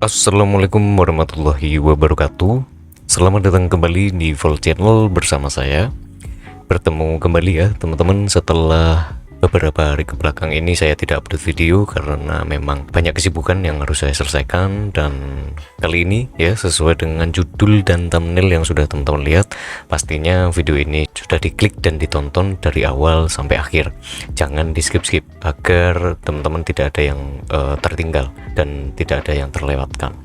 Assalamualaikum warahmatullahi wabarakatuh. Selamat datang kembali di Vol Channel bersama saya. Bertemu kembali ya teman-teman, setelah beberapa hari ke belakang ini saya tidak upload video karena memang banyak kesibukan yang harus saya selesaikan. Dan kali ini ya, sesuai dengan judul dan thumbnail yang sudah teman-teman lihat, pastinya video ini sudah diklik dan ditonton dari awal sampai akhir. Jangan di skip-skip agar teman-teman tidak ada yang tertinggal dan tidak ada yang terlewatkan.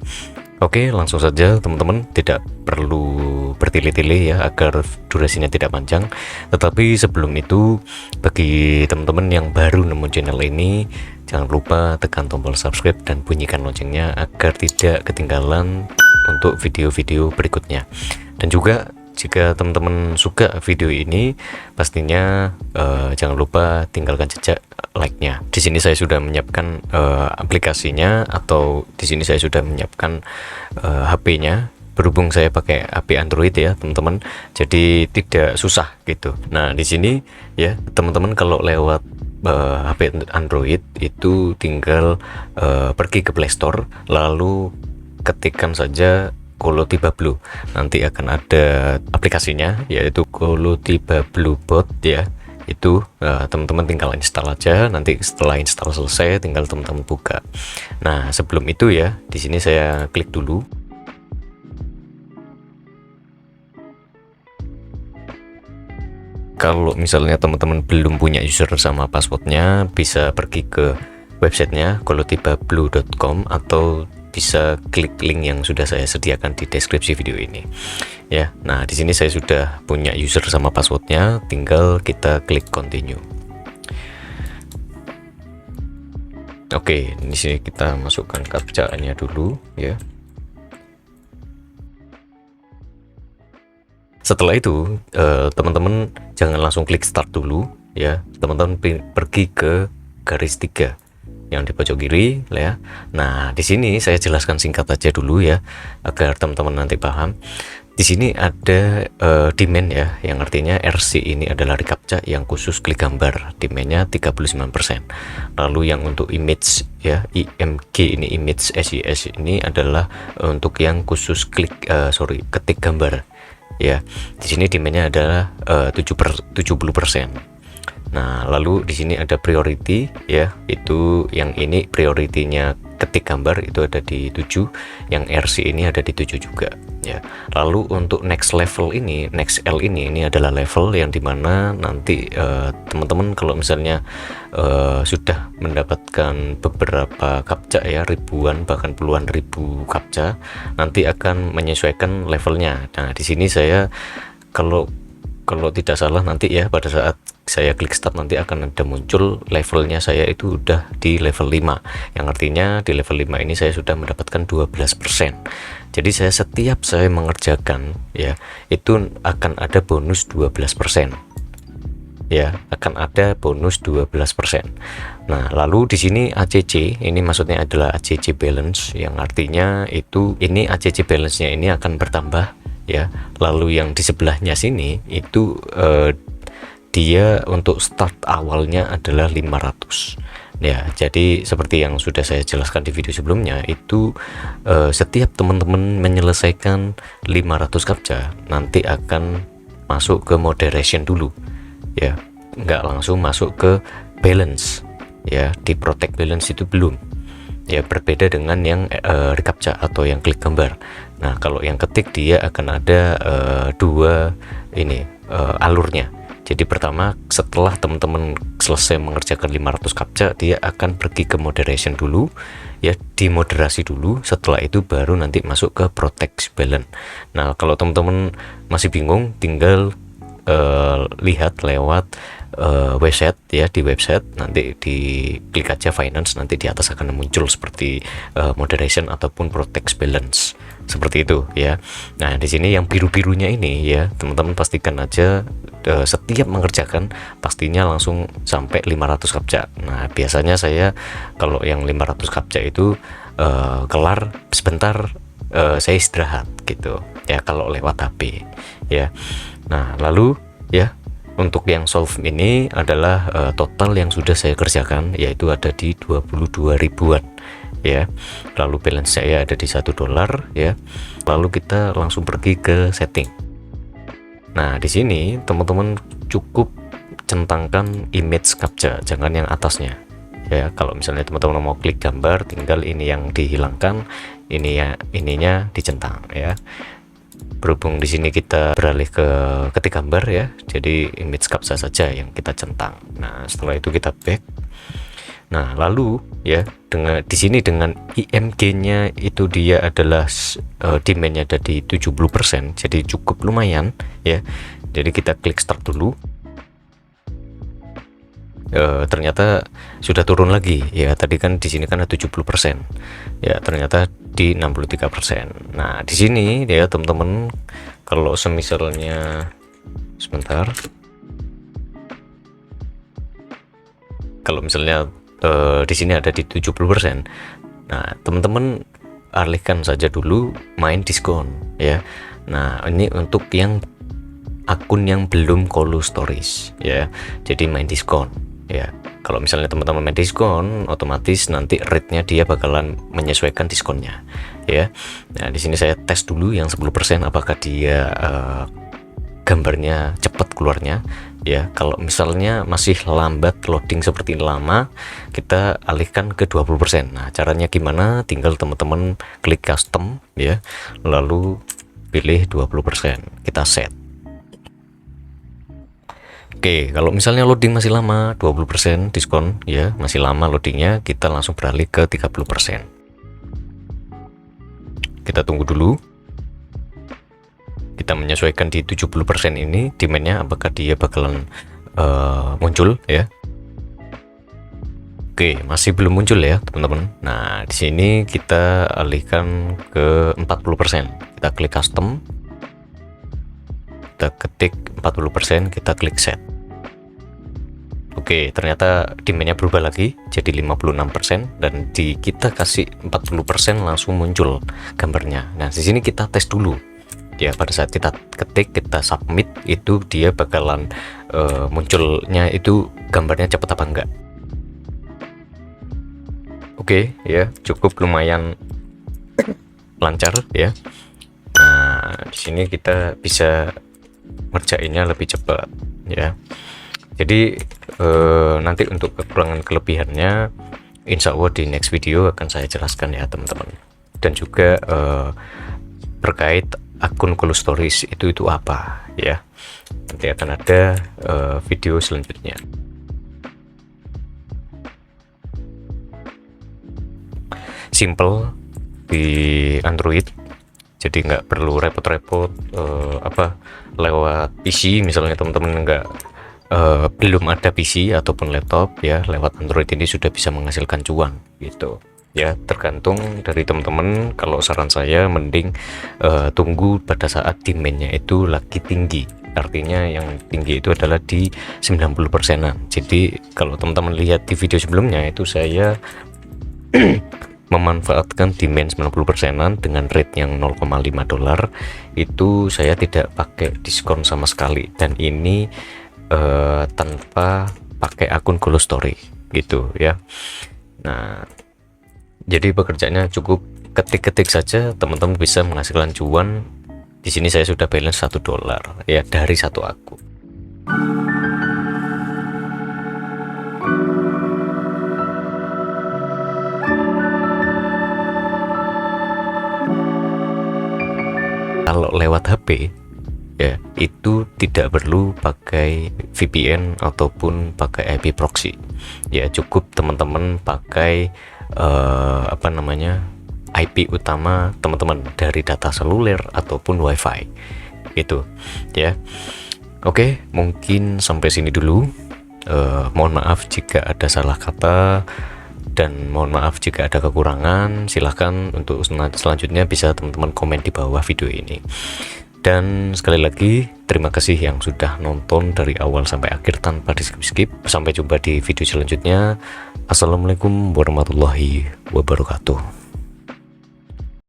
Oke, langsung saja teman-teman, tidak perlu bertele-tele ya agar durasinya tidak panjang. Tetapi sebelum itu, bagi teman-teman yang baru nemu channel ini, jangan lupa tekan tombol subscribe dan bunyikan loncengnya agar tidak ketinggalan untuk video-video berikutnya. Dan juga jika teman-teman suka video ini, pastinya jangan lupa tinggalkan jejak like-nya. Di sini saya sudah menyiapkan aplikasinya, atau di sini saya sudah menyiapkan HP-nya. Berhubung saya pakai HP Android ya teman-teman, jadi tidak susah gitu. Nah di sini ya teman-teman, kalau lewat HP Android itu tinggal pergi ke Play Store, lalu ketikkan saja Kolotiba Blue. Nanti akan ada aplikasinya, yaitu Kolotiba Blue Bot ya. Itu teman-teman tinggal install aja. Nanti setelah install selesai tinggal teman-teman buka. Nah sebelum itu ya, di sini saya klik dulu. Kalau misalnya teman-teman belum punya user sama passwordnya, bisa pergi ke websitenya kolotibablue.com atau bisa klik link yang sudah saya sediakan di deskripsi video ini ya. Nah di sini saya sudah punya user sama passwordnya, tinggal kita klik continue. Oke, di sini kita masukkan captcha-nya dulu ya. Setelah itu teman-teman jangan langsung klik start dulu ya. Teman-teman pergi ke garis 3 yang di pojok kiri ya. Nah di sini saya jelaskan singkat aja dulu ya agar teman-teman nanti paham. Di sini ada demand ya, yang artinya RC ini adalah recaptcha yang khusus klik gambar, demandnya 39%. Lalu yang untuk image ya, IMG ini image SIS ini adalah untuk yang khusus ketik gambar ya. Di sini demandnya adalah 70%. Nah lalu di sini ada priority ya, itu yang ini prioritinya ketik gambar itu ada di 7, yang RC ini ada di 7 juga ya. Lalu untuk next level ini, next L ini adalah level yang dimana nanti teman-teman kalau misalnya sudah mendapatkan beberapa captcha ya, ribuan bahkan puluhan ribu captcha, nanti akan menyesuaikan levelnya. Nah di sini saya kalau tidak salah nanti ya, pada saat saya klik start nanti akan ada muncul levelnya saya itu udah di level 5, yang artinya di level 5 ini saya sudah mendapatkan 12%. Jadi setiap saya mengerjakan ya, itu akan ada bonus 12% ya, akan ada bonus 12%. Nah lalu di sini ACC ini maksudnya adalah ACC balance, yang artinya itu ini ACC balance nya ini akan bertambah ya. Lalu yang di sebelahnya sini itu dia untuk start awalnya adalah 500 ya. Jadi seperti yang sudah saya jelaskan di video sebelumnya, itu setiap teman-teman menyelesaikan 500 captcha nanti akan masuk ke moderation dulu ya, nggak langsung masuk ke balance ya. Di protect balance itu belum ya, berbeda dengan yang recaptcha atau yang klik gambar. Nah kalau yang ketik dia akan ada dua ini alurnya. Jadi pertama, setelah teman-teman selesai mengerjakan 500 captcha, dia akan pergi ke moderation dulu ya, dimoderasi dulu. Setelah itu baru nanti masuk ke protect balance. Nah kalau teman-teman masih bingung, tinggal lihat lewat website ya. Di website nanti diklik aja finance, nanti di atas akan muncul seperti moderation ataupun protect balance seperti itu ya. Nah di sini yang biru-birunya ini ya, teman-teman pastikan aja setiap mengerjakan pastinya langsung sampai 500 captcha. Nah biasanya saya kalau yang 500 captcha itu kelar sebentar, saya istirahat gitu ya kalau lewat HP ya. Nah lalu ya, untuk yang solve ini adalah total yang sudah saya kerjakan, yaitu ada di 22 ribuan ya. Lalu balance saya ada di $1 ya. Lalu kita langsung pergi ke setting. Nah, di sini teman-teman cukup centangkan image captcha, jangan yang atasnya ya. Kalau misalnya teman-teman mau klik gambar, tinggal ini yang dihilangkan, ini ya, ininya dicentang ya. Berhubung di sini kita beralih ke ketik gambar ya, jadi image captcha saja yang kita centang. Nah, setelah itu kita back. Nah, lalu ya, dengan di sini dengan IMG-nya itu dia adalah demand-nya ada di 70%, jadi cukup lumayan ya. Jadi kita klik start dulu. Ternyata sudah turun lagi ya. Tadi kan di sini kan ada 70%. Ya, ternyata di 63%. Nah, di sini ya teman-teman, kalau semisalnya sebentar. Kalau misalnya di sini ada di 70%. Nah, teman-teman alihkan saja dulu main diskon ya. Nah, ini untuk yang akun yang belum Colo Stories ya. Jadi main diskon ya. Kalau misalnya teman-teman main diskon, otomatis nanti rate-nya dia bakalan menyesuaikan diskonnya ya. Nah, di sini saya tes dulu yang 10% apakah dia gambarnya cepat keluarnya ya. Kalau misalnya masih lambat loading seperti lama, kita alihkan ke 20%. Nah, caranya gimana? Tinggal teman-teman klik custom ya, lalu pilih 20%, kita set. Oke, kalau misalnya loading masih lama, 20% diskon ya, masih lama loadingnya, kita langsung beralih ke 30%. Kita tunggu dulu. Kita menyesuaikan di 70% ini demandnya, apakah dia bakalan muncul ya. Oke, masih belum muncul ya teman-teman. Nah, di sini kita alihkan ke 40%. Kita klik custom, kita ketik 40%, kita klik set. Oke, ternyata demandnya berubah lagi jadi 56%, dan kita kasih 40% langsung muncul gambarnya. Nah, di sini kita tes dulu ya. Pada saat kita ketik, kita submit, itu dia bakalan munculnya itu gambarnya cepat apa enggak. Oke ya, cukup lumayan lancar ya. Nah, di sini kita bisa ngerjainnya lebih cepat ya. Jadi nanti untuk kekurangan kelebihannya insya Allah di next video akan saya jelaskan ya teman-teman. Dan juga terkait akun Colo Stories itu apa ya, nanti akan ada video selanjutnya. Simple di Android, jadi nggak perlu repot-repot lewat PC. Misalnya teman-teman belum ada PC ataupun laptop ya, lewat Android ini sudah bisa menghasilkan cuan gitu ya. Tergantung dari teman-teman. Kalau saran saya mending tunggu pada saat demandnya itu lagi tinggi, artinya yang tinggi itu adalah di 90%-an. Jadi kalau teman-teman lihat di video sebelumnya itu saya memanfaatkan demand 90%-an dengan rate yang $0,5, itu saya tidak pakai diskon sama sekali, dan ini tanpa pakai akun Colo Story gitu ya. Nah, jadi pekerjaannya cukup ketik-ketik saja, teman-teman bisa menghasilkan cuan. Di sini saya sudah balance $1 ya dari satu akun. Kalau lewat HP ya, itu tidak perlu pakai VPN ataupun pakai IP proxy ya. Cukup teman-teman pakai IP utama teman-teman dari data seluler ataupun WiFi gitu ya. Oke, mungkin sampai sini dulu. Mohon maaf jika ada salah kata, dan mohon maaf jika ada kekurangan. Silahkan untuk selanjutnya bisa teman-teman komen di bawah video ini. Dan sekali lagi terima kasih yang sudah nonton dari awal sampai akhir tanpa di skip. Sampai jumpa di video selanjutnya. Assalamualaikum warahmatullahi wabarakatuh.